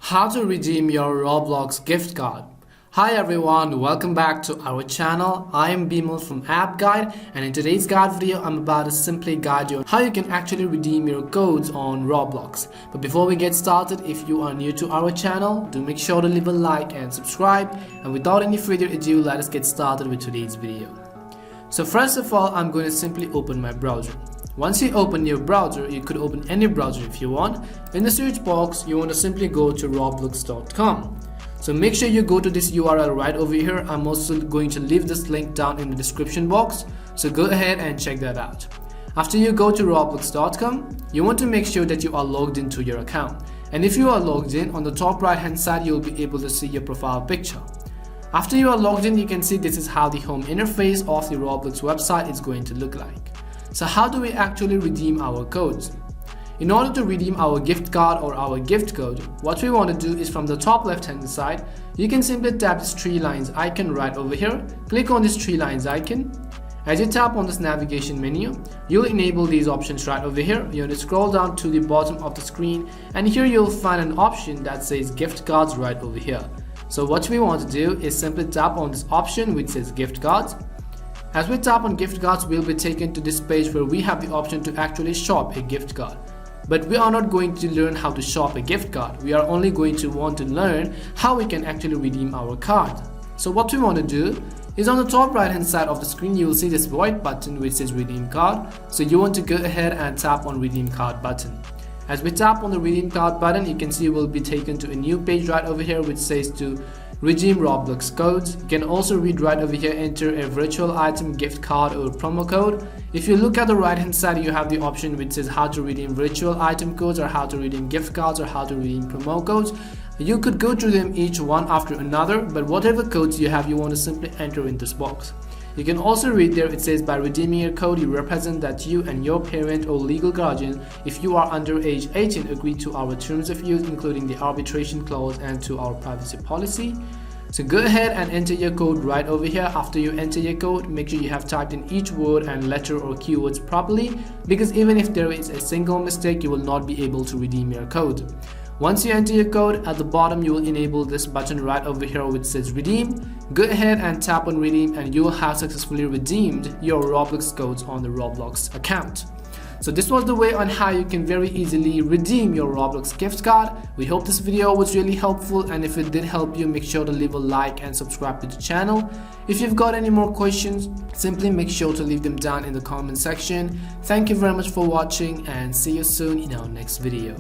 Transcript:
How to redeem your Roblox gift card. Hi everyone, welcome back to our channel. I am Bimal from App Guide, and in today's guide video I'm about to simply guide you on how you can actually redeem your codes on Roblox. But before we get started, if you are new to our channel, do make sure to leave a like and subscribe, and without any further ado, let us get started with today's video. So first of all, I'm going to simply open my browser. Once you open your browser, you could open any browser if you want. In the search box, you want to simply go to roblox.com. So make sure you go to this URL right over here. I'm also going to leave this link down in the description box. So go ahead and check that out. After you go to roblox.com, you want to make sure that you are logged into your account. And if you are logged in, on the top right hand side, you'll be able to see your profile picture. After you are logged in, you can see this is how the home interface of the Roblox website is going to look like. So how do we actually redeem our codes? In order to redeem our gift card or our gift code, what we want to do is from the top left hand side, you can simply tap this three lines icon right over here. Click on this three lines icon. As you tap on this navigation menu, you'll enable these options right over here. You want to scroll down to the bottom of the screen, and here you'll find an option that says gift cards right over here. So what we want to do is simply tap on this option which says gift cards. As we tap on gift cards, we'll be taken to this page where we have the option to actually shop a gift card. But we are not going to learn how to shop a gift card. We are only going to want to learn how we can actually redeem our card. So what we want to do is on the top right hand side of the screen, you will see this white button which says redeem card. So you want to go ahead and tap on redeem card button. As we tap on the redeem card button, you can see we'll be taken to a new page right over here which says to redeem Roblox codes. You can also read right over here, enter a virtual item, gift card or promo code. If you look at the right hand side, you have the option which says how to redeem virtual item codes or how to redeem gift cards or how to redeem promo codes. You could go through them each one after another, but whatever codes you have, you want to simply enter in this box. You can also read there, it says by redeeming your code, you represent that you and your parent or legal guardian, if you are under age 18, agree to our terms of use, including the arbitration clause and to our privacy policy. So go ahead and enter your code right over here. After you enter your code, make sure you have typed in each word and letter or keywords properly, because even if there is a single mistake, you will not be able to redeem your code. Once you enter your code, at the bottom you will enable this button right over here which says redeem. Go ahead and tap on redeem, and you will have successfully redeemed your Roblox codes on the Roblox account. So this was the way on how you can very easily redeem your Roblox gift card. We hope this video was really helpful, and if it did help you, make sure to leave a like and subscribe to the channel. If you've got any more questions, simply make sure to leave them down in the comment section. Thank you very much for watching, and see you soon in our next video.